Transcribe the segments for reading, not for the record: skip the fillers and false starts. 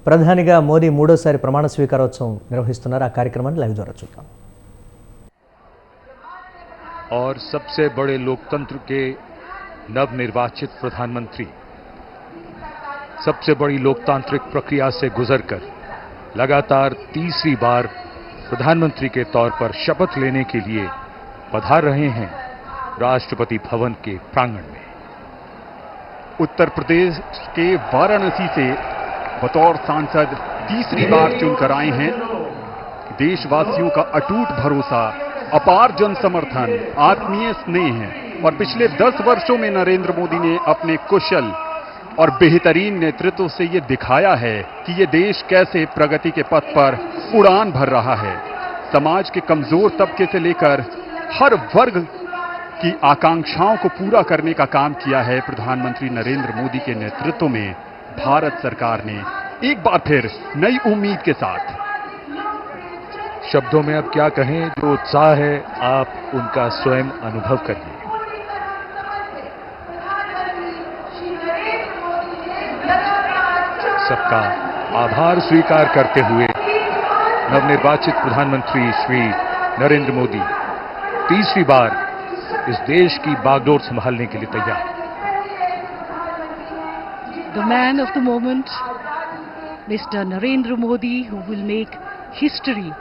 ప్రధానిగా మోదీ మూడోసారి ప్రమాణ స్వీకారోత్సవం నిర్వహిస్తున్నారు. ఆ కార్యక్రమాన్ని లైవ్ ద్వారా చూద్దాం. और सबसे बड़े लोकतंत्र के नवनिर्वाचित प्रधानमंत्री सबसे बड़ी लोकतांत्रिक प्रक्रिया से गुजरकर लगातार तीसरी बार प्रधानमंत्री के तौर पर शपथ लेने के लिए पधार रहे हैं राष्ट्रपति भवन के प्रांगण में। उत्तर प्रदेश के वाराणसी से बतौर सांसद तीसरी बार चुनकर आए हैं। देशवासियों का अटूट भरोसा, अपार जन समर्थन, आत्मीय स्नेह है और पिछले 10 वर्षों में नरेंद्र मोदी ने अपने कुशल और बेहतरीन नेतृत्व से ये दिखाया है कि ये देश कैसे प्रगति के पथ पर उड़ान भर रहा है। समाज के कमजोर तबके से लेकर हर वर्ग की आकांक्षाओं को पूरा करने का काम किया है प्रधानमंत्री नरेंद्र मोदी के नेतृत्व में भारत सरकार ने एक बार फिर नई उम्मीद के साथ। शब्दों में अब क्या कहें, जो उत्साह है आप उनका स्वयं अनुभव करिए। सबका आभार स्वीकार करते हुए नवनिर्वाचित प्रधानमंत्री श्री नरेंद्र मोदी तीसरी बार इस देश की बागडोर संभालने के लिए तैयार। The man of the moment, Mr. Narendra Modi, who will make history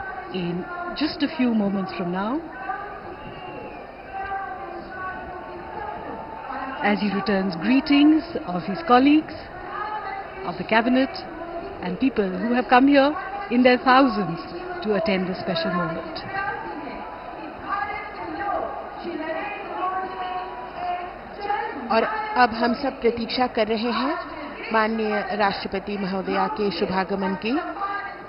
in just a few moments from now, as he returns greetings of his colleagues, of the cabinet and people who have come here in their thousands to attend this special moment. और अब हम सब प्रतीक्षा कर रहे हैं माननीय राष्ट्रपति महोदया के शुभागमन की।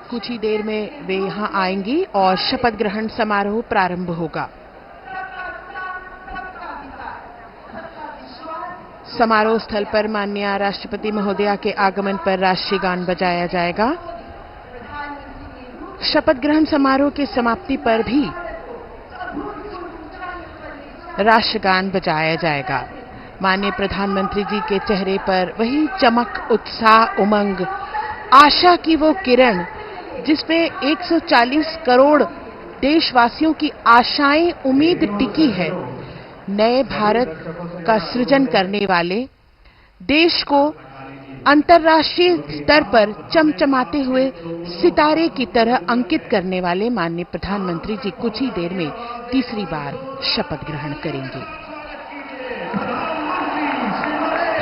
कुछ ही देर में वे यहां आएंगी और शपथ ग्रहण समारोह प्रारंभ होगा। समारोह स्थल पर माननीय राष्ट्रपति महोदया के आगमन पर राष्ट्रीय गान बजाया जाएगा। शपथ ग्रहण समारोह की समाप्ति पर भी राष्ट्रगान बजाया जाएगा। माननीय प्रधानमंत्री जी के चेहरे पर वही चमक, उत्साह, उमंग, आशा की वो किरण जिसपे 140 करोड़ देशवासियों की आशाएं, उम्मीद टिकी है। नए भारत का सृजन करने वाले, देश को अंतर्राष्ट्रीय स्तर पर चमचमाते हुए सितारे की तरह अंकित करने वाले माननीय प्रधानमंत्री जी कुछ ही देर में तीसरी बार शपथ ग्रहण करेंगे।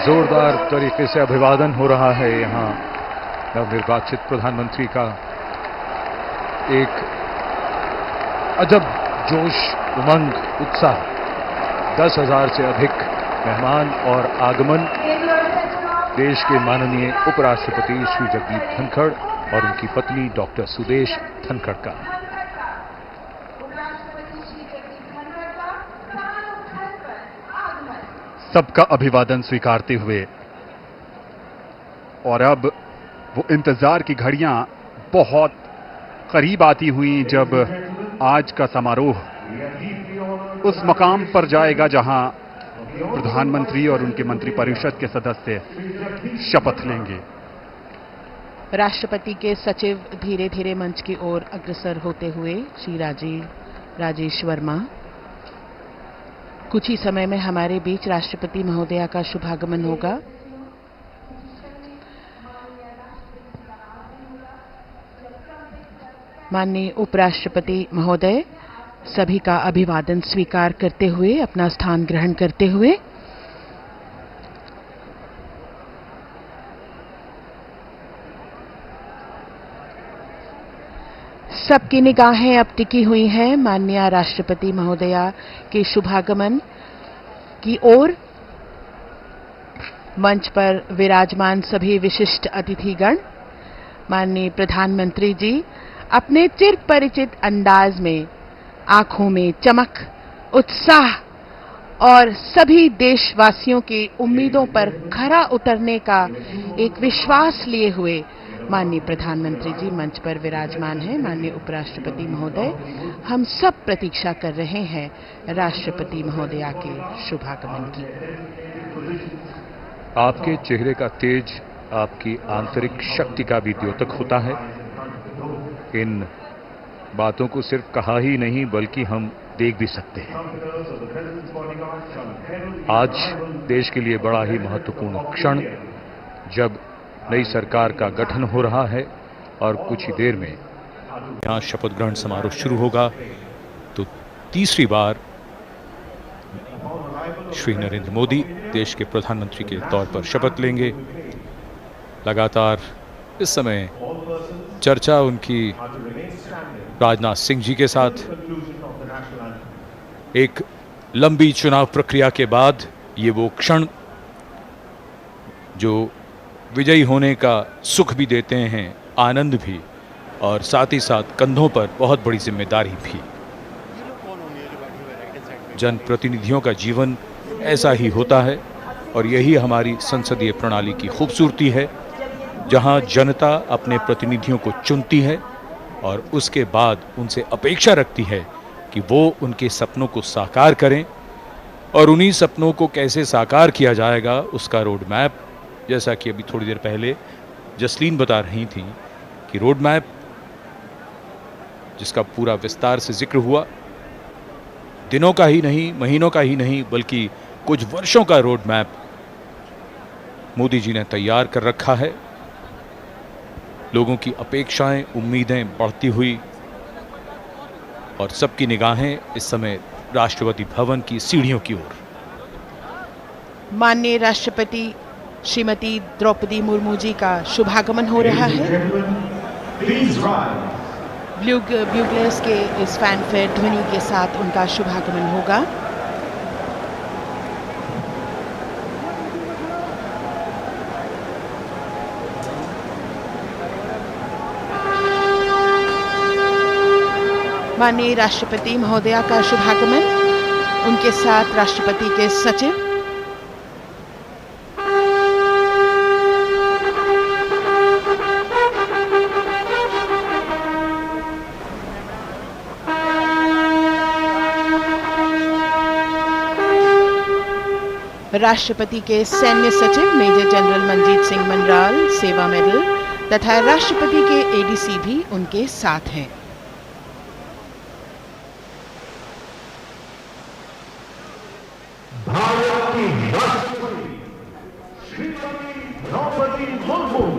जोरदार तरीके से अभिवादन हो रहा है यहां नवनिर्वाचित प्रधानमंत्री का। एक अजब जोश, उमंग, उत्साह, 10,000 से अधिक मेहमान और आगमन देश के माननीय उपराष्ट्रपति श्री जगदीप धनखड़ और उनकी पत्नी डॉक्टर सुदेश धनखड़ का। सबका अभिवादन स्वीकारते हुए और अब वो इंतजार की घड़ियां बहुत करीब आती हुई जब आज का समारोह उस मकाम पर जाएगा जहां प्रधानमंत्री और उनके मंत्रिपरिषद के सदस्य शपथ लेंगे। राष्ट्रपति के सचिव धीरे धीरे मंच की ओर अग्रसर होते हुए श्री राजेश वर्मा। कुछ ही समय में हमारे बीच राष्ट्रपति महोदया का शुभागमन होगा। माननीय उपराष्ट्रपति महोदय सभी का अभिवादन स्वीकार करते हुए अपना स्थान ग्रहण करते हुए सबकी निगाहें अब टिकी हुई हैं माननीय राष्ट्रपति महोदया के शुभागमन की ओर। मंच पर विराजमान सभी विशिष्ट अतिथिगण, माननीय प्रधानमंत्री जी अपने चिर परिचित अंदाज में आंखों में चमक, उत्साह और सभी देशवासियों की उम्मीदों पर खरा उतरने का एक विश्वास लिए हुए माननीय प्रधानमंत्री जी मंच पर विराजमान हैं। माननीय उपराष्ट्रपति महोदय, हम सब प्रतीक्षा कर रहे हैं राष्ट्रपति महोदया के शुभागमन की। आपके चेहरे का तेज आपकी आंतरिक शक्ति का भी द्योतक होता है। इन बातों को सिर्फ कहा ही नहीं बल्कि हम देख भी सकते हैं। आज देश के लिए बड़ा ही महत्वपूर्ण क्षण, जब नई सरकार का गठन हो रहा है और कुछ ही देर में यहाँ शपथ ग्रहण समारोह शुरू होगा। तो तीसरी बार श्री नरेंद्र मोदी देश के प्रधानमंत्री के तौर पर शपथ लेंगे। लगातार इस समय चर्चा उनकी राजनाथ सिंह जी के साथ, एक लंबी चुनाव प्रक्रिया के बाद ये वो क्षण जो विजयी होने का सुख भी देते हैं, आनंद भी, और साथ ही साथ कंधों पर बहुत बड़ी जिम्मेदारी भी। जनप्रतिनिधियों का जीवन ऐसा ही होता है और यही हमारी संसदीय प्रणाली की खूबसूरती है, जहां जनता अपने प्रतिनिधियों को चुनती है और उसके बाद उनसे अपेक्षा रखती है कि वो उनके सपनों को साकार करें, और उन्हीं सपनों को कैसे साकार किया जाएगा उसका रोड मैप, जैसा कि अभी थोड़ी देर पहले जसलीन बता रही थी कि रोड मैप जिसका पूरा विस्तार से जिक्र हुआ, दिनों का ही नहीं, महीनों का ही नहीं, बल्कि कुछ वर्षों का रोड मैप मोदी जी ने तैयार कर रखा है। लोगों की अपेक्षाएं, उम्मीदें बढ़ती हुई और सबकी निगाहें इस समय राष्ट्रपति भवन की सीढ़ियों की ओर। माननीय राष्ट्रपति श्रीमती द्रौपदी मुर्मू जी का शुभागमन हो रहा है। ब्यूगलर्स के इस फैनफेयर ध्वनि के साथ उनका शुभागमन होगा। माननीय राष्ट्रपति महोदया का शुभागमन, उनके साथ राष्ट्रपति के सचिव, राष्ट्रपति के सैन्य सचिव मेजर जनरल मनजीत सिंह मनराल सेवा मेडल तथा राष्ट्रपति के एडीसी भी उनके साथ हैं। भारत की राष्ट्रपति श्रीमती द्रौपदी मुर्मू।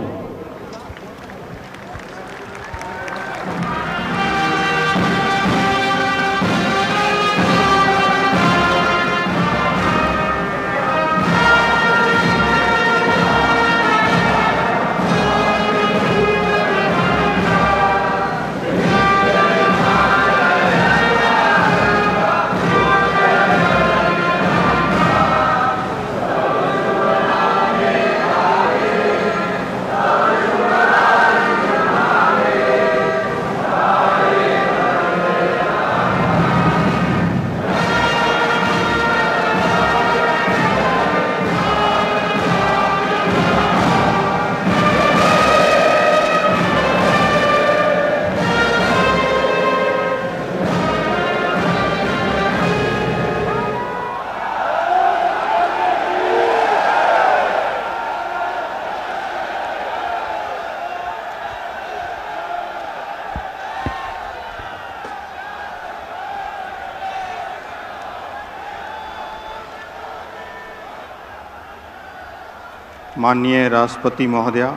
माननीय राष्ट्रपति महोदया,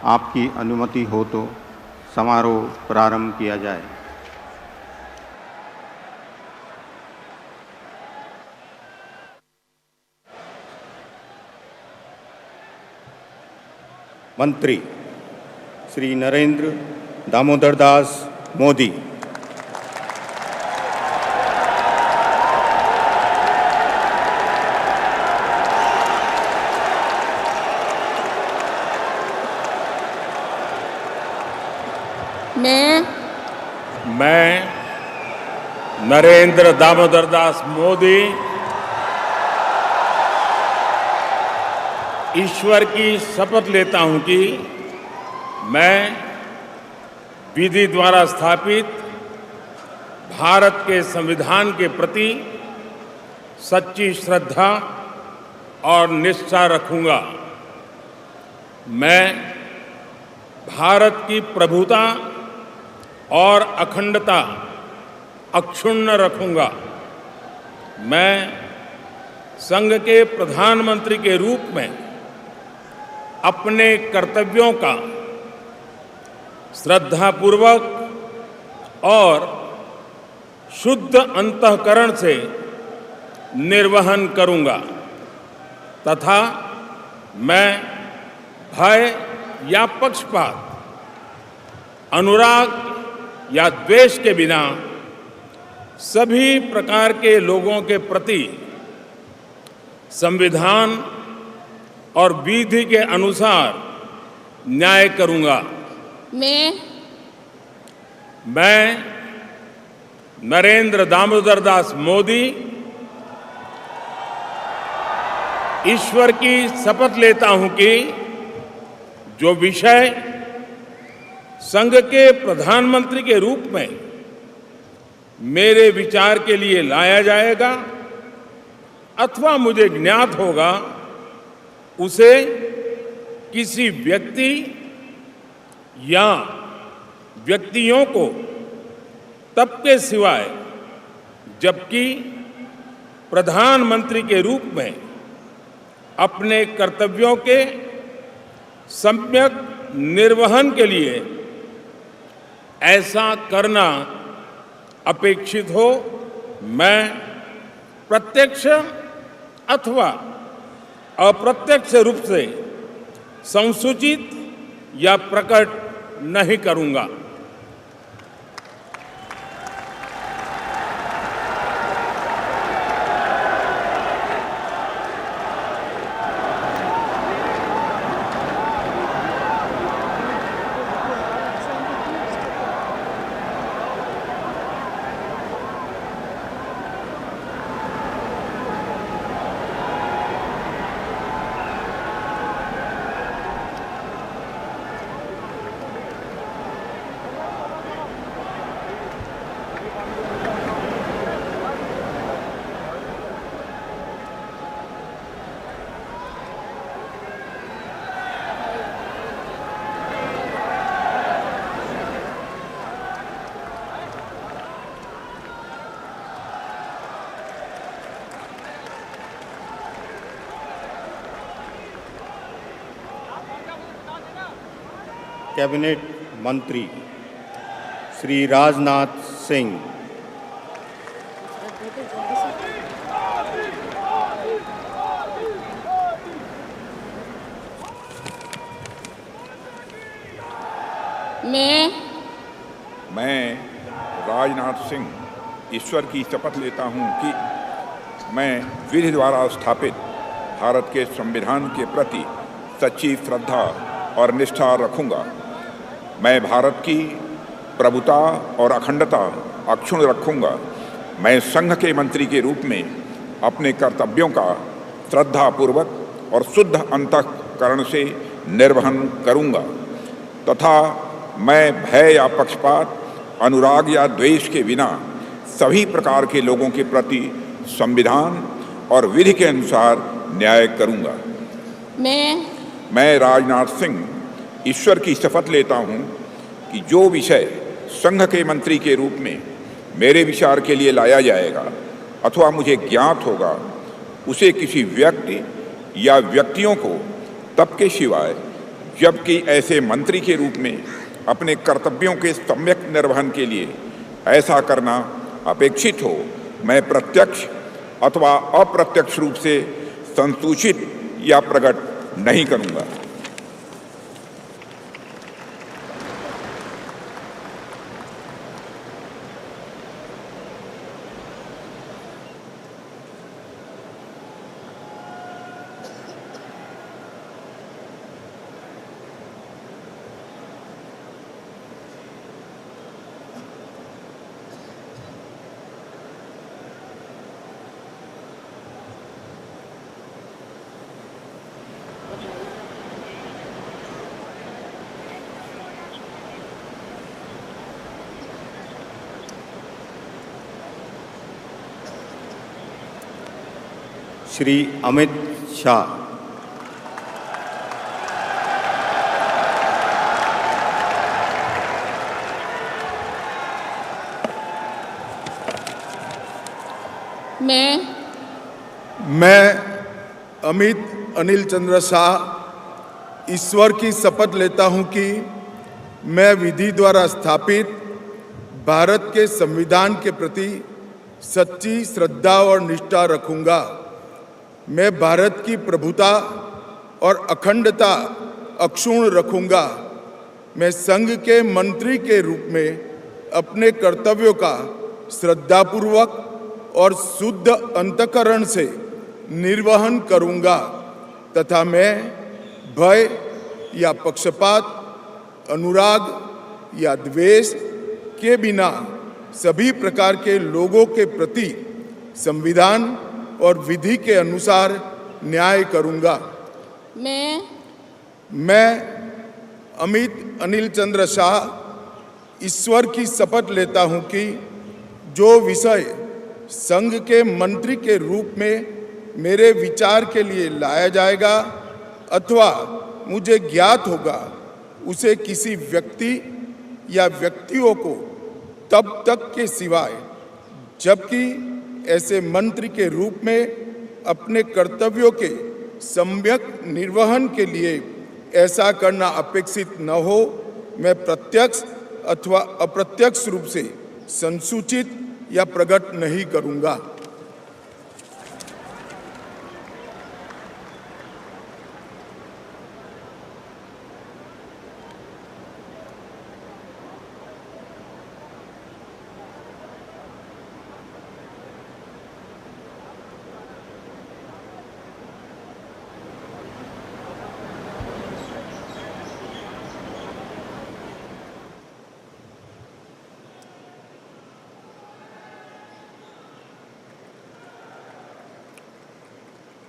आपकी अनुमति हो तो समारोह प्रारंभ किया जाए। मंत्री श्री नरेंद्र दामोदर दास मोदी। मैं नरेंद्र दामोदर दास मोदी ईश्वर की शपथ लेता हूं कि मैं विधि द्वारा स्थापित भारत के संविधान के प्रति सच्ची श्रद्धा और निष्ठा रखूंगा मैं भारत की प्रभुता और अखंडता अक्षुण्ण रखूंगा। मैं संघ के प्रधानमंत्री के रूप में अपने कर्तव्यों का श्रद्धापूर्वक और शुद्ध अंतःकरण से निर्वहन करूंगा तथा मैं भय या पक्षपात, अनुराग या द्वेष के बिना सभी प्रकार के लोगों के प्रति संविधान और विधि के अनुसार न्याय करूंगा। मैं नरेंद्र दामोदर दास मोदी ईश्वर की शपथ लेता हूं कि जो विषय संघ के प्रधानमंत्री के रूप में मेरे विचार के लिए लाया जाएगा अथवा मुझे ज्ञात होगा, उसे किसी व्यक्ति या व्यक्तियों को तब के सिवाय जबकि प्रधानमंत्री के रूप में अपने कर्तव्यों के सम्यक निर्वहन के लिए ऐसा करना अपेक्षित हो, मैं प्रत्यक्ष अथवा अप्रत्यक्ष रूप से संसूचित या प्रकट नहीं करूंगा। कैबिनेट मंत्री श्री राजनाथ सिंह, मैं राजनाथ सिंह ईश्वर की शपथ लेता हूं कि मैं विधि द्वारा स्थापित भारत के संविधान के प्रति सच्ची श्रद्धा और निष्ठा रखूंगा। मैं भारत की प्रभुता और अखंडता अक्षुण्ण रखूंगा। मैं संघ के मंत्री के रूप में अपने कर्तव्यों का श्रद्धापूर्वक और शुद्ध अंतःकरण से निर्वहन करूंगा तथा मैं भय या पक्षपात, अनुराग या द्वेष के बिना सभी प्रकार के लोगों के प्रति संविधान और विधि के अनुसार न्याय करूंगा। मैं राजनाथ सिंह ईश्वर की शपथ लेता हूं कि जो विषय संघ के मंत्री के रूप में मेरे विचार के लिए लाया जाएगा अथवा मुझे ज्ञात होगा, उसे किसी व्यक्ति या व्यक्तियों को तब के सिवाय जबकि ऐसे मंत्री के रूप में अपने कर्तव्यों के सम्यक निर्वहन के लिए ऐसा करना अपेक्षित हो, मैं प्रत्यक्ष अथवा अप्रत्यक्ष रूप से संसूचित या प्रकट नहीं करूंगा। श्री अमित शाह, मैं अमित अनिल चंद्र शाह ईश्वर की शपथ लेता हूं कि मैं विधि द्वारा स्थापित भारत के संविधान के प्रति सच्ची श्रद्धा और निष्ठा रखूंगा। मैं भारत की प्रभुता और अखंडता अक्षुण्ण रखूंगा। मैं संघ के मंत्री के रूप में अपने कर्तव्यों का श्रद्धापूर्वक और शुद्ध अंतःकरण से निर्वहन करूंगा तथा मैं भय या पक्षपात, अनुराग या द्वेष के बिना सभी प्रकार के लोगों के प्रति संविधान और विधि के अनुसार न्याय करूंगा। मैं अमित अनिल चंद्र शाह ईश्वर की शपथ लेता हूं कि जो विषय संघ के मंत्री के रूप में मेरे विचार के लिए लाया जाएगा अथवा मुझे ज्ञात होगा, उसे किसी व्यक्ति या व्यक्तियों को तब तक के सिवाय जबकि ऐसे मंत्री के रूप में अपने कर्तव्यों के सम्यक निर्वहन के लिए ऐसा करना अपेक्षित न हो, मैं प्रत्यक्ष अथवा अप्रत्यक्ष रूप से संसूचित या प्रकट नहीं करूंगा।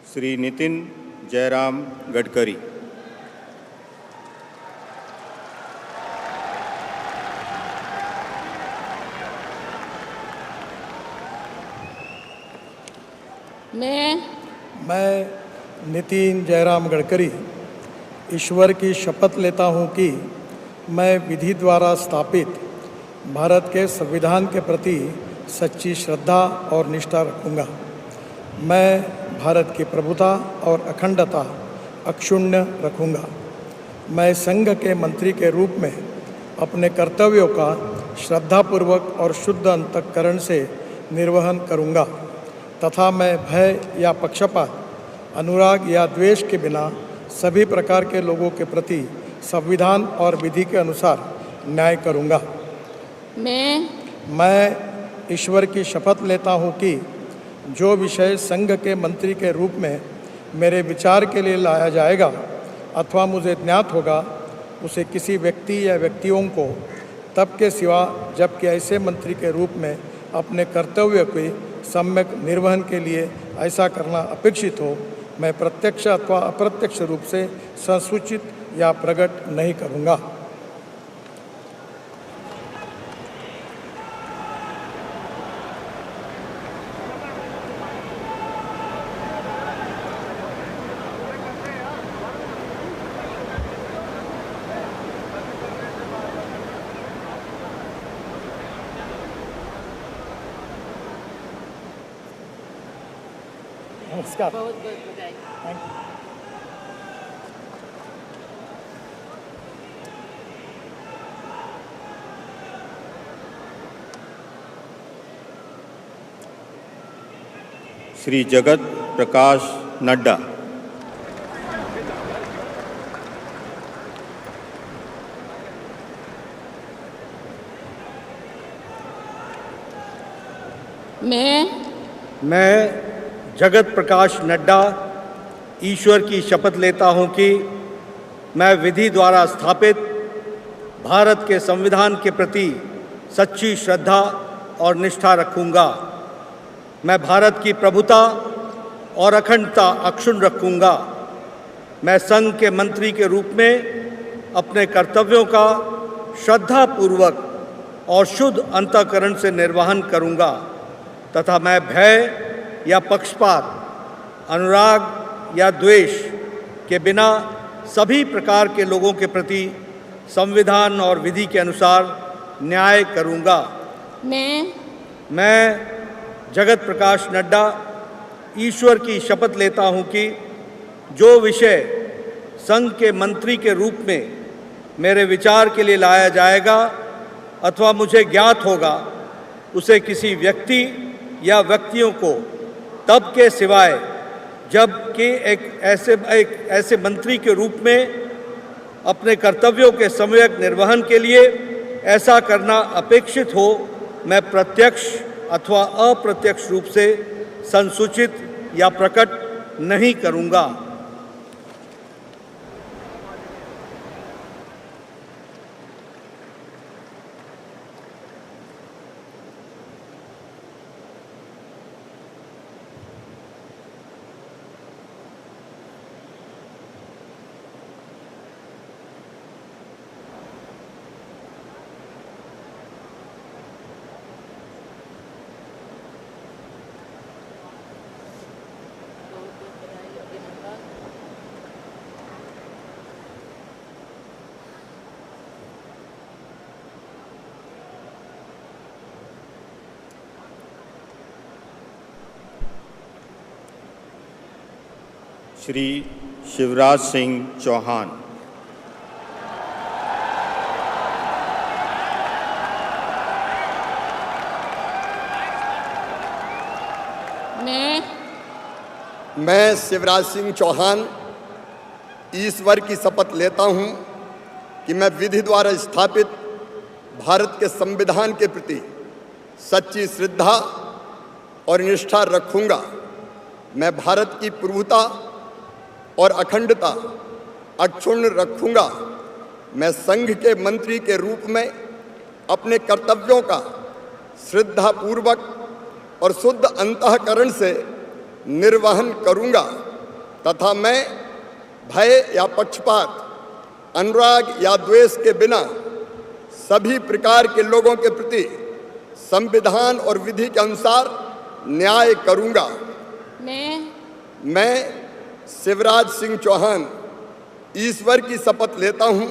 श्री नितिन जयराम गडकरी। मैं नितिन जयराम गडकरी ईश्वर की शपथ लेता हूं कि मैं विधि द्वारा स्थापित भारत के संविधान के प्रति सच्ची श्रद्धा और निष्ठा रखूंगा। मैं भारत की प्रभुता और अखंडता अक्षुण्ण रखूंगा। मैं संघ के मंत्री के रूप में अपने कर्तव्यों का श्रद्धापूर्वक और शुद्ध अंतःकरण से निर्वहन करूंगा तथा मैं भय या पक्षपात, अनुराग या द्वेष के बिना सभी प्रकार के लोगों के प्रति संविधान और विधि के अनुसार न्याय करूंगा। मैं ईश्वर की शपथ लेता हूं कि जो विषय संघ के मंत्री के रूप में मेरे विचार के लिए लाया जाएगा अथवा मुझे ज्ञात होगा, उसे किसी व्यक्ति या व्यक्तियों को तब के सिवा जबकि ऐसे मंत्री के रूप में अपने कर्तव्य के सम्यक निर्वहन के लिए ऐसा करना अपेक्षित हो, मैं प्रत्यक्ष अथवा अप्रत्यक्ष रूप से संसूचित या प्रकट नहीं करूँगा। नमस्कार। Thank you. श्री जगत प्रकाश नड्डा। मैं जगत प्रकाश नड्डा ईश्वर की शपथ लेता हूं कि मैं विधि द्वारा स्थापित भारत के संविधान के प्रति सच्ची श्रद्धा और निष्ठा रखूंगा। मैं भारत की प्रभुता और अखंडता अक्षुण्ण रखूंगा। मैं संघ के मंत्री के रूप में अपने कर्तव्यों का श्रद्धापूर्वक और शुद्ध अंतःकरण से निर्वहन करूंगा तथा मैं भय या पक्षपात, अनुराग या द्वेष के बिना सभी प्रकार के लोगों के प्रति संविधान और विधि के अनुसार न्याय करूंगा। मैं जगत प्रकाश नड्डा ईश्वर की शपथ लेता हूं कि जो विषय संघ के मंत्री के रूप में मेरे विचार के लिए लाया जाएगा अथवा मुझे ज्ञात होगा, उसे किसी व्यक्ति या व्यक्तियों को तब के सिवाय जबकि एक ऐसे मंत्री के रूप में अपने कर्तव्यों के सम्यक निर्वहन के लिए ऐसा करना अपेक्षित हो, मैं प्रत्यक्ष अथवा अप्रत्यक्ष रूप से संसूचित या प्रकट नहीं करूंगा। श्री शिवराज सिंह चौहान। मैं शिवराज सिंह चौहान ईश्वर की शपथ लेता हूं कि मैं विधि द्वारा स्थापित भारत के संविधान के प्रति सच्ची श्रद्धा और निष्ठा रखूंगा। मैं भारत की प्रभुता और अखंडता अक्षुण्ण रखूंगा। मैं संघ के मंत्री के रूप में अपने कर्तव्यों का श्रद्धापूर्वक और शुद्ध अंतःकरण से निर्वहन करूंगा तथा मैं भय या पक्षपात, अनुराग या द्वेष के बिना सभी प्रकार के लोगों के प्रति संविधान और विधि के अनुसार न्याय करूंगा। मैं शिवराज सिंह चौहान ईश्वर की शपथ लेता हूं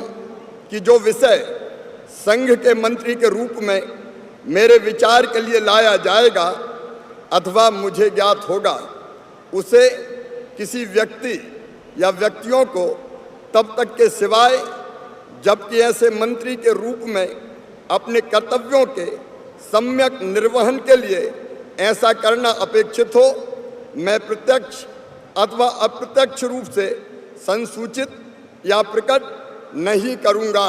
कि जो विषय संघ के मंत्री के रूप में मेरे विचार के लिए लाया जाएगा अथवा मुझे ज्ञात होगा, उसे किसी व्यक्ति या व्यक्तियों को तब तक के सिवाय जबकि ऐसे मंत्री के रूप में अपने कर्तव्यों के सम्यक निर्वहन के लिए ऐसा करना अपेक्षित हो, मैं प्रत्यक्ष अथवा अप्रत्यक्ष रूप से संसूचित या प्रकट नहीं करूंगा।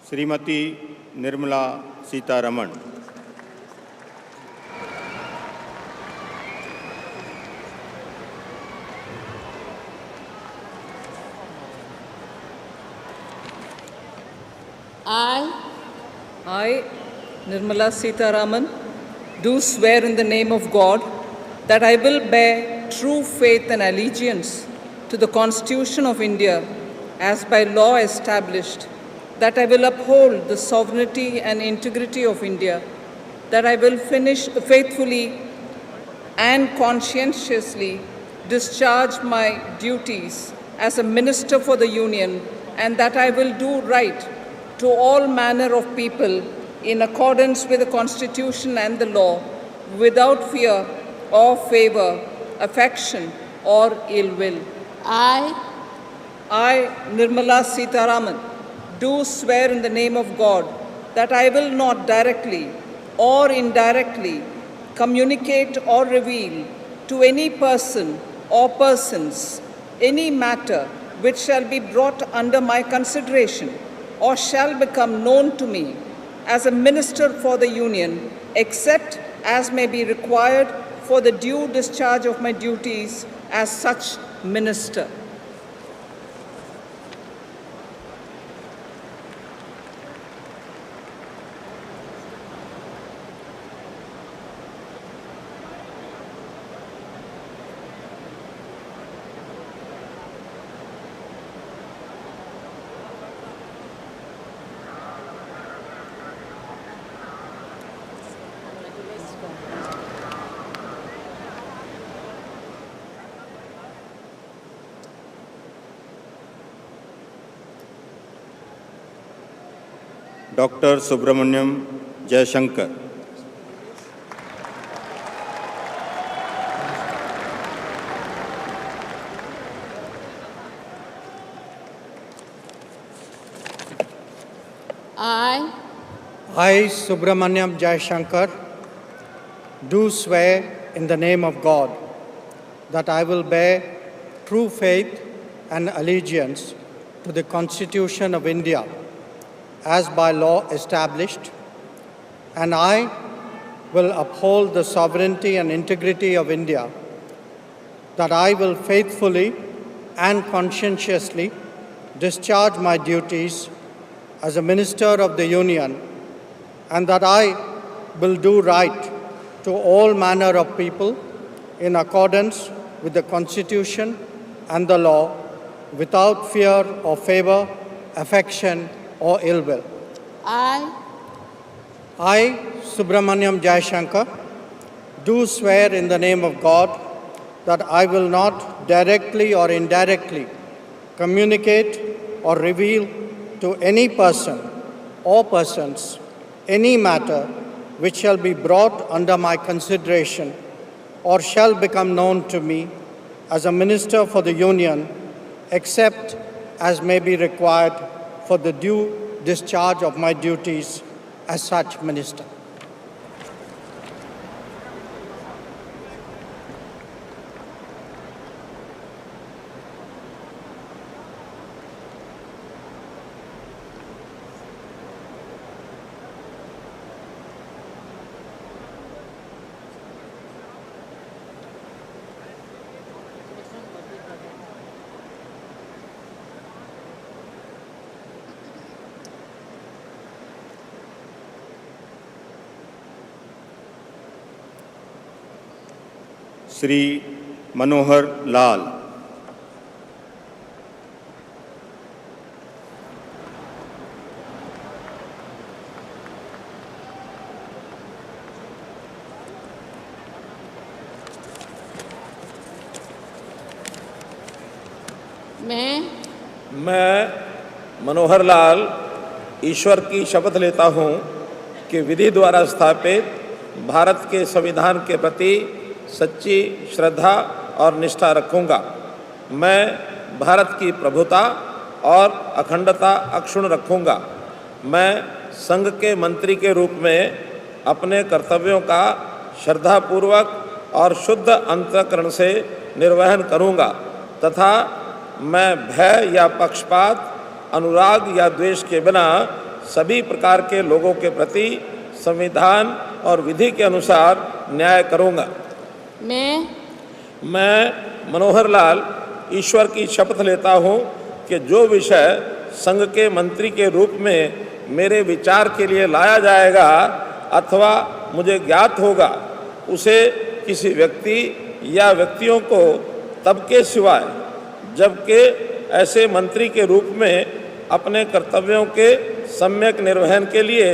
Shrimati Nirmala Sitharaman. I, Nirmala Sitharaman, do swear in the name of God that I will bear true faith and allegiance to the Constitution of India as by law established, that I will uphold the sovereignty and integrity of India, that I will faithfully and conscientiously discharge my duties as a minister for the Union, and that I will do right to all manner of people in accordance with the Constitution and the law, without fear or favor, affection or ill will. I, Nirmala Sitharaman, do swear in the name of God that I will not directly or indirectly communicate or reveal to any person or persons any matter which shall be brought under my consideration or shall become known to me as a minister for the Union, except as may be required for the due discharge of my duties as such minister. Doctor Subramanyam Jayashankar, I, Subramanyam Jayashankar, do swear in the name of God that I will bear true faith and allegiance to the Constitution of India as by law established, and I will uphold the sovereignty and integrity of India, that I will faithfully and conscientiously discharge my duties as a Minister of the Union, and that I will do right to all manner of people in accordance with the Constitution and the law, without fear or favor, affection or ill will. I, Subramanyam Jayashankar, do swear in the name of God that I will not directly or indirectly communicate or reveal to any person or persons any matter which shall be brought under my consideration or shall become known to me as a Minister for the Union, except as may be required for the due discharge of my duties as such Minister. Shri Manohar Lal, मैं मनोहर लाल ईश्वर की शपथ लेता हूँ कि विधि द्वारा स्थापित भारत के संविधान के प्रति सच्ची श्रद्धा और निष्ठा रखूँगा। मैं भारत की प्रभुता और अखंडता अक्षुण्ण रखूँगा। मैं संघ के मंत्री के रूप में अपने कर्तव्यों का श्रद्धापूर्वक और शुद्ध अंतःकरण से निर्वहन करूँगा तथा मैं भय या पक्षपात, अनुराग या द्वेष के बिना सभी प्रकार के लोगों के प्रति संविधान और विधि के अनुसार न्याय करूँगा। मैं मनोहर लाल ईश्वर की शपथ लेता हूँ कि जो विषय संघ के मंत्री के रूप में मेरे विचार के लिए लाया जाएगा अथवा मुझे ज्ञात होगा, उसे किसी व्यक्ति या व्यक्तियों को तब के सिवाय जबकि ऐसे मंत्री के रूप में अपने कर्तव्यों के सम्यक निर्वहन के लिए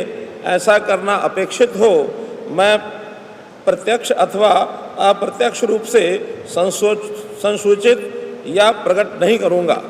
ऐसा करना अपेक्षित हो, मैं प्रत्यक्ष अथवा अप्रत्यक्ष रूप से संसूचित या प्रकट नहीं करूँगा।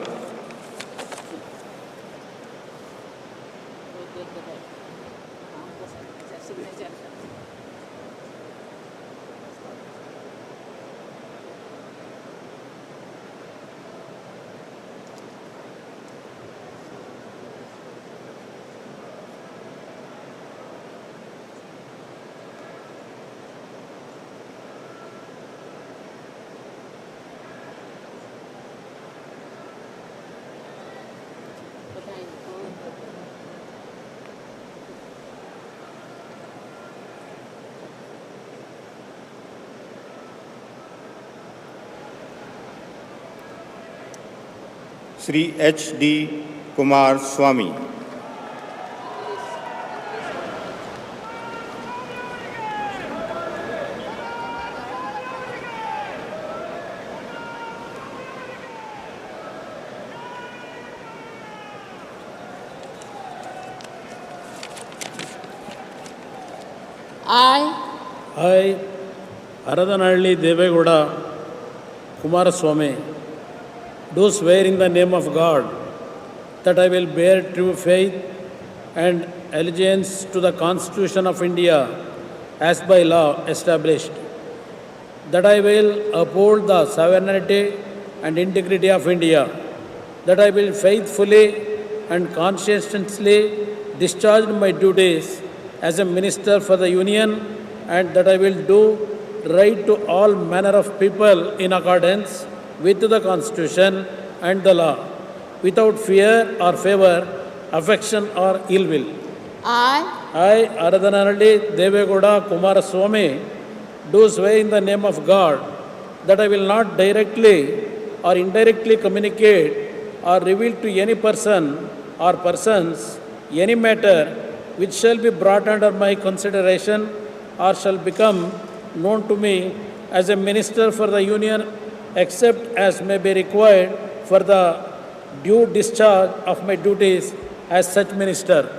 Shri HD Kumar Swami, I, Haradanalli Devegowda Kumaraswamy, do swear in the name of God that I will bear true faith and allegiance to the Constitution of India as by law established, that I will uphold the sovereignty and integrity of India, that I will faithfully and conscientiously discharge my duties as a minister for the Union, and that I will do right to all manner of people in accordance with the Constitution and the law, without fear or favor, affection or ill will. I, Aradhanalli Devegowda Kumaraswamy, do swear in the name of God that I will not directly or indirectly communicate or reveal to any person or persons any matter which shall be brought under my consideration or shall become known to me as a minister for the Union, except as may be required for the due discharge of my duties as such minister.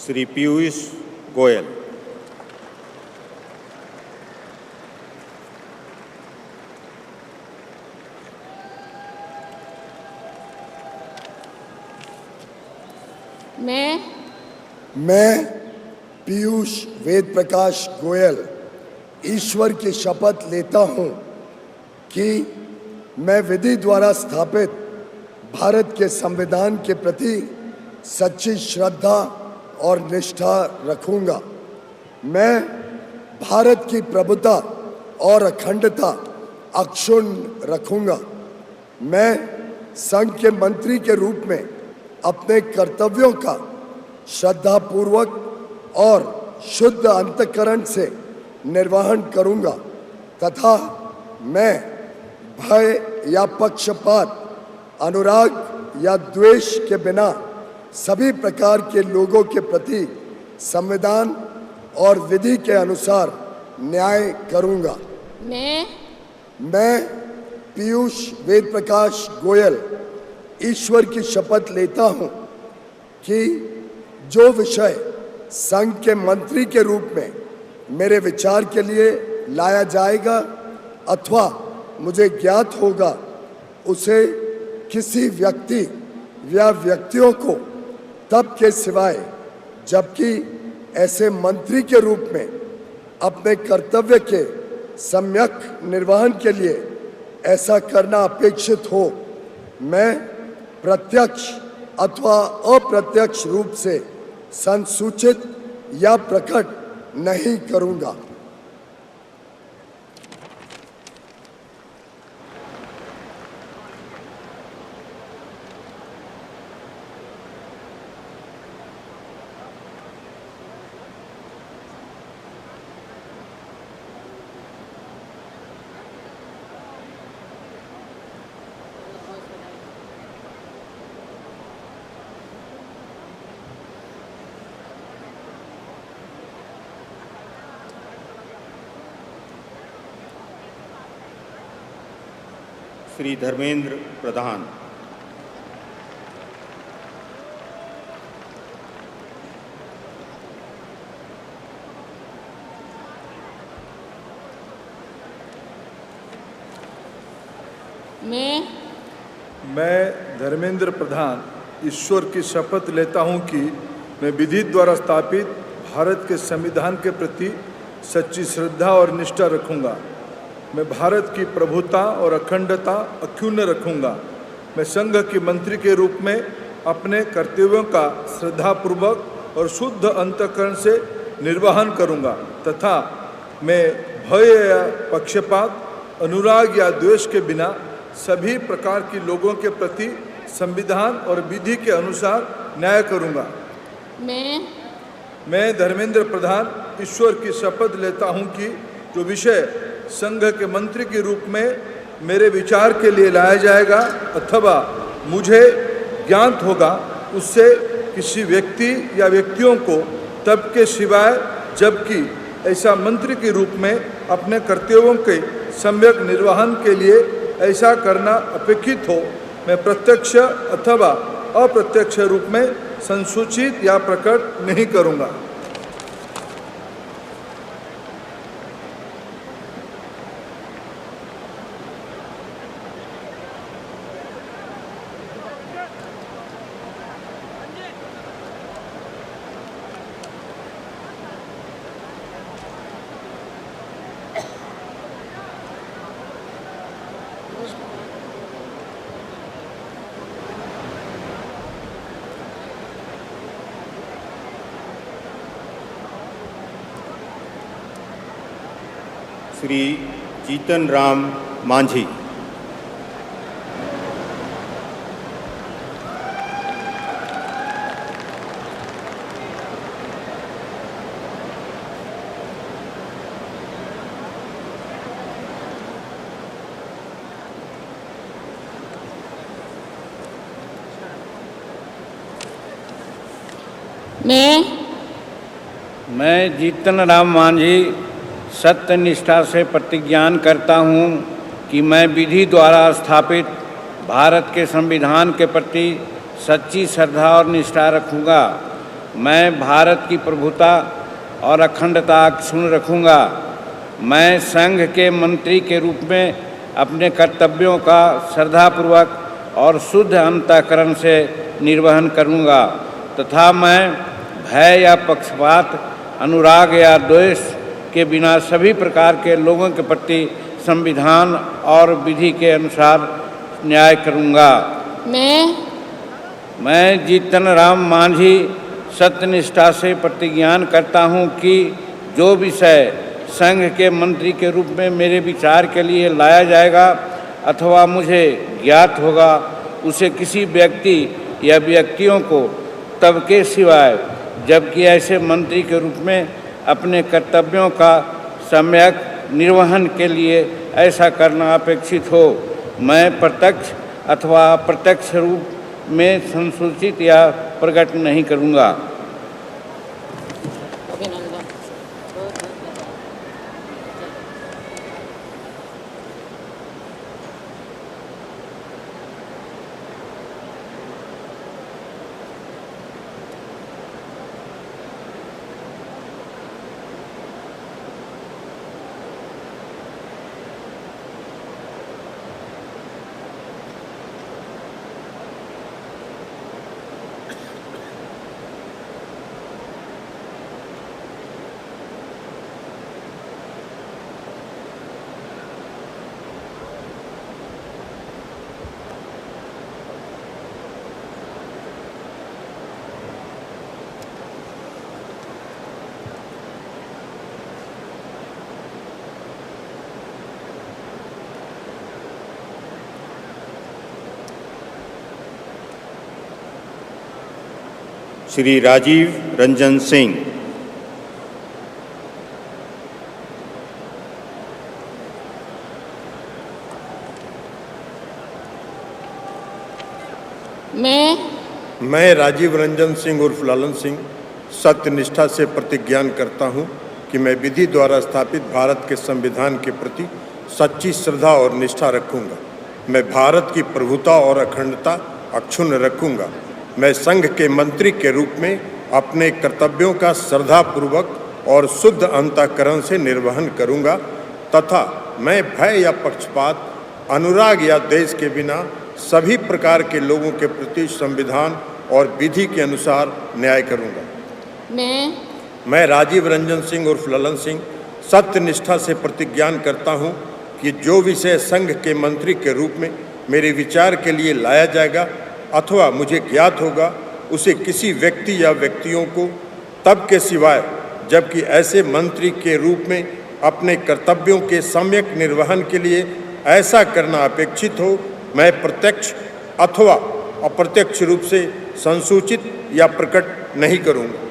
Shri Piyush Goyal. मैं पीयूष वेद प्रकाश गोयल ईश्वर की शपथ लेता हूं कि मैं विधि द्वारा स्थापित भारत के संविधान के प्रति सच्ची श्रद्धा और निष्ठा रखूंगा। मैं भारत की प्रभुता और अखंडता अक्षुण्ण रखूंगा। मैं संघ के मंत्री के रूप में अपने कर्तव्यों का श्रद्धापूर्वक और शुद्ध अंतःकरण से निर्वहन करूंगा तथा मैं भय या पक्षपात, अनुराग या द्वेष के बिना सभी प्रकार के लोगों के प्रति संविधान और विधि के अनुसार न्याय करूंगा। मैं पीयूष वेद प्रकाश गोयल ईश्वर की शपथ लेता हूं कि जो विषय संघ के मंत्री के रूप में मेरे विचार के लिए लाया जाएगा अथवा मुझे ज्ञात होगा, उसे किसी व्यक्ति या व्यक्तियों को तब के सिवाय जबकि ऐसे मंत्री के रूप में अपने कर्तव्य के सम्यक निर्वहन के लिए ऐसा करना अपेक्षित हो, मैं प्रत्यक्ष अथवा अप्रत्यक्ष रूप से संसूचित या प्रकट नहीं करूंगा। श्री धर्मेंद्र प्रधान। मैं धर्मेंद्र प्रधान ईश्वर की शपथ लेता हूं कि मैं विधि द्वारा स्थापित भारत के संविधान के प्रति सच्ची श्रद्धा और निष्ठा रखूंगा। मैं भारत की प्रभुता और अखंडता अक्षुण्ण रखूंगा। मैं संघ के मंत्री के रूप में अपने कर्तव्यों का श्रद्धापूर्वक और शुद्ध अंतःकरण से निर्वहन करूंगा तथा मैं भय या पक्षपात, अनुराग या द्वेष के बिना सभी प्रकार के लोगों के प्रति संविधान और विधि के अनुसार न्याय करूंगा। मैं धर्मेंद्र प्रधान ईश्वर की शपथ लेता हूं कि जो विषय संघ के मंत्री के रूप में मेरे विचार के लिए लाया जाएगा अथवा मुझे ज्ञात होगा, उससे किसी व्यक्ति या व्यक्तियों को तब के सिवाय जबकि ऐसा मंत्री के रूप में अपने कर्तव्यों के सम्यक निर्वहन के लिए ऐसा करना अपेक्षित हो, मैं प्रत्यक्ष अथवा अप्रत्यक्ष रूप में संसूचित या प्रकट नहीं करूँगा। श्री जीतन राम मांझी। मैं जीतन राम मांझी सत्य निष्ठा से प्रतिज्ञान करता हूँ कि मैं विधि द्वारा स्थापित भारत के संविधान के प्रति सच्ची श्रद्धा और निष्ठा रखूँगा। मैं भारत की प्रभुता और अखंडता अक्षुण्ण रखूँगा। मैं संघ के मंत्री के रूप में अपने कर्तव्यों का श्रद्धापूर्वक और शुद्ध अंतःकरण से निर्वहन करूँगा तथा मैं भय या पक्षपात, अनुराग या द्वेष के बिना सभी प्रकार के लोगों के प्रति संविधान और विधि के अनुसार न्याय करूँगा। मैं जीतन राम मांझी सत्यनिष्ठा से प्रतिज्ञान करता हूँ कि जो विषय संघ के मंत्री के रूप में मेरे विचार के लिए लाया जाएगा अथवा मुझे ज्ञात होगा, उसे किसी व्यक्ति या व्यक्तियों को तब के सिवाय जबकि ऐसे मंत्री के रूप में अपने कर्तव्यों का सम्यक निर्वहन के लिए ऐसा करना अपेक्षित हो, मैं प्रत्यक्ष अथवा अप्रत्यक्ष रूप में संसूचित या प्रकट नहीं करूँगा। श्री राजीव रंजन सिंह। मैं राजीव रंजन सिंह उर्फ लालन सिंह सत्यनिष्ठा से प्रतिज्ञान करता हूं कि मैं विधि द्वारा स्थापित भारत के संविधान के प्रति सच्ची श्रद्धा और निष्ठा रखूंगा। मैं भारत की प्रभुता और अखंडता अक्षुण्ण रखूंगा। मैं संघ के मंत्री के रूप में अपने कर्तव्यों का श्रद्धापूर्वक और शुद्ध अंतःकरण से निर्वहन करूंगा तथा मैं भय या पक्षपात, अनुराग या द्वेष के बिना सभी प्रकार के लोगों के प्रति संविधान और विधि के अनुसार न्याय करूंगा। मैं राजीव रंजन सिंह उर्फ ललन सिंह सत्यनिष्ठा से प्रतिज्ञान करता हूं कि जो विषय संघ के मंत्री के रूप में मेरे विचार के लिए लाया जाएगा अथवा मुझे ज्ञात होगा, उसे किसी व्यक्ति या व्यक्तियों को तब के सिवाय जबकि ऐसे मंत्री के रूप में अपने कर्तव्यों के सम्यक निर्वहन के लिए ऐसा करना अपेक्षित हो, मैं प्रत्यक्ष अथवा अप्रत्यक्ष रूप से संसूचित या प्रकट नहीं करूँगा।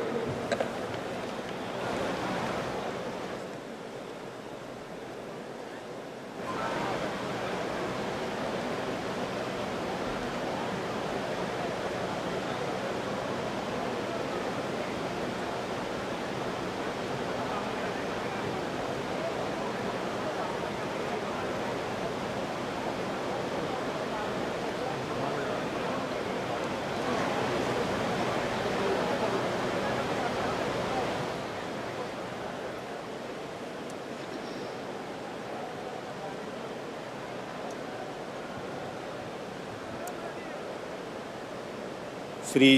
Shri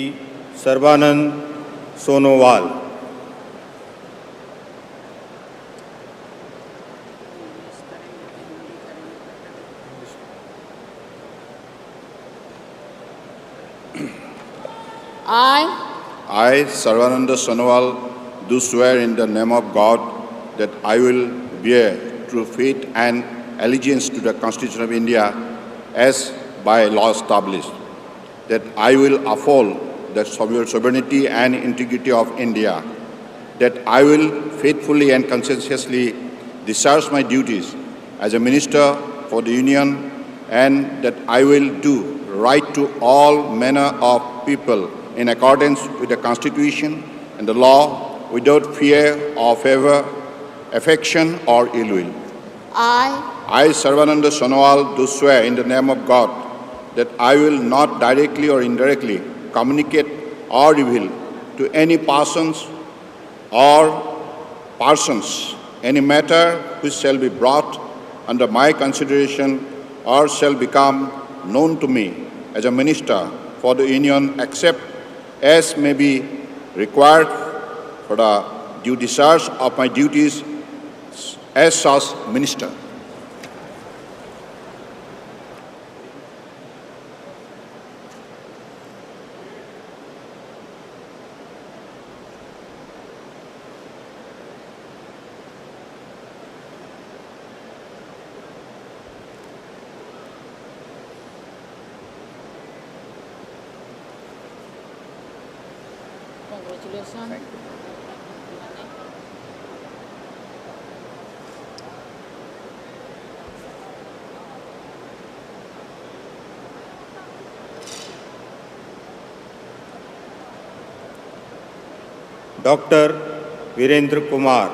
Sarbananda Sonowal. I, Sarvananda Sonowal, do swear in the name of God that I will bear true faith and allegiance to the Constitution of India as by law established, that I will uphold the sovereignty and integrity of India, that I will faithfully and conscientiously discharge my duties as a Minister for the Union, and that I will do right to all manner of people in accordance with the Constitution and the law, without fear or favor, affection or ill will. I, Sarvananda Sonowal, do swear in the name of God that I will not directly or indirectly communicate or reveal to any persons any matter which shall be brought under my consideration or shall become known to me as a Minister for the Union, except as may be required for the due discharge of my duties as such Minister. Congratulations. Doctor Virendra Kumar.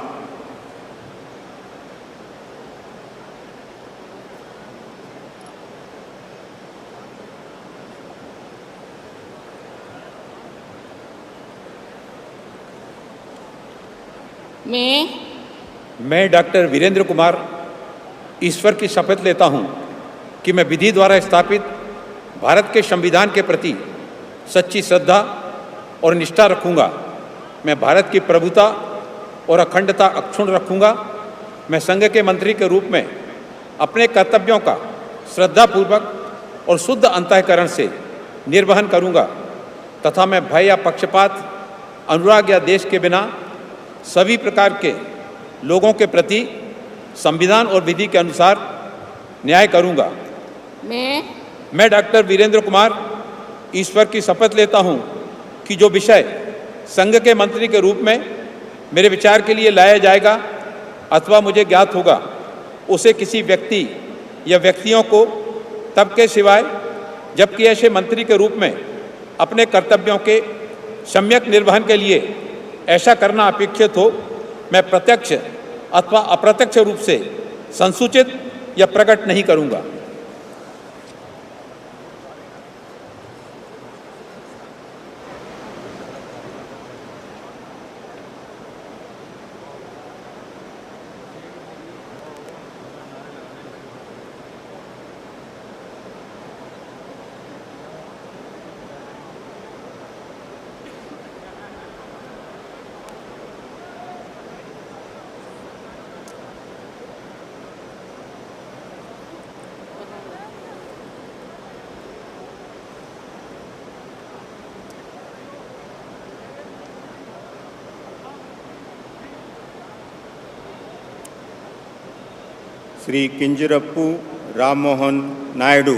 मैं doctor Virendra Kumar ईश्वर की शपथ लेता हूं कि मैं विधि द्वारा स्थापित भारत के संविधान के प्रति सच्ची श्रद्धा और निष्ठा रखूंगा। मैं भारत की प्रभुता और अखंडता अक्षुण्ण रखूंगा। मैं संघ के मंत्री के रूप में अपने कर्तव्यों का श्रद्धापूर्वक और शुद्ध अंतःकरण से निर्वहन करूंगा तथा मैं भय या पक्षपात, अनुराग या देश के बिना सभी प्रकार के लोगों के प्रति संविधान और विधि के अनुसार न्याय करूंगा। मैं डॉक्टर वीरेंद्र कुमार ईश्वर की शपथ लेता हूं कि जो विषय संघ के मंत्री के रूप में मेरे विचार के लिए लाया जाएगा अथवा मुझे ज्ञात होगा, उसे किसी व्यक्ति या व्यक्तियों को तब के सिवाय जबकि ऐसे मंत्री के रूप में अपने कर्तव्यों के सम्यक निर्वहन के लिए ऐसा करना अपेक्षित हो, मैं प्रत्यक्ष अथवा अप्रत्यक्ष रूप से संसूचित या प्रकट नहीं करूंगा। Shri किंजरप्पू Rammohan Naidu.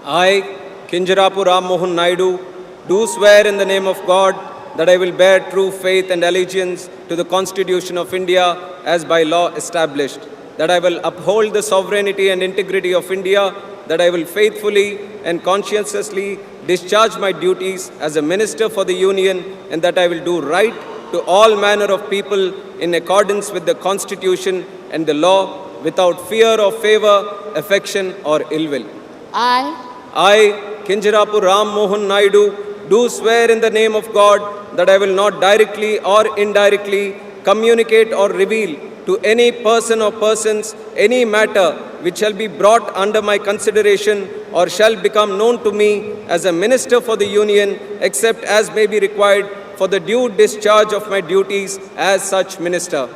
I, Kinjarapu Ram Mohan Naidu, do swear in the name of God that I will bear true faith and allegiance to the Constitution of India as by law established, that I will uphold the sovereignty and integrity of India, that I will faithfully and conscientiously discharge my duties as a Minister for the Union, and that I will do right to all manner of people in accordance with the Constitution and the law, without fear or favor, affection or ill will. I, Kinjarapu Ram Mohan Naidu, do swear in the name of God that I will not directly or indirectly communicate or reveal to any person or persons any matter which shall be brought under my consideration or shall become known to me as a minister for the Union, except as may be required for the due discharge of my duties as such minister.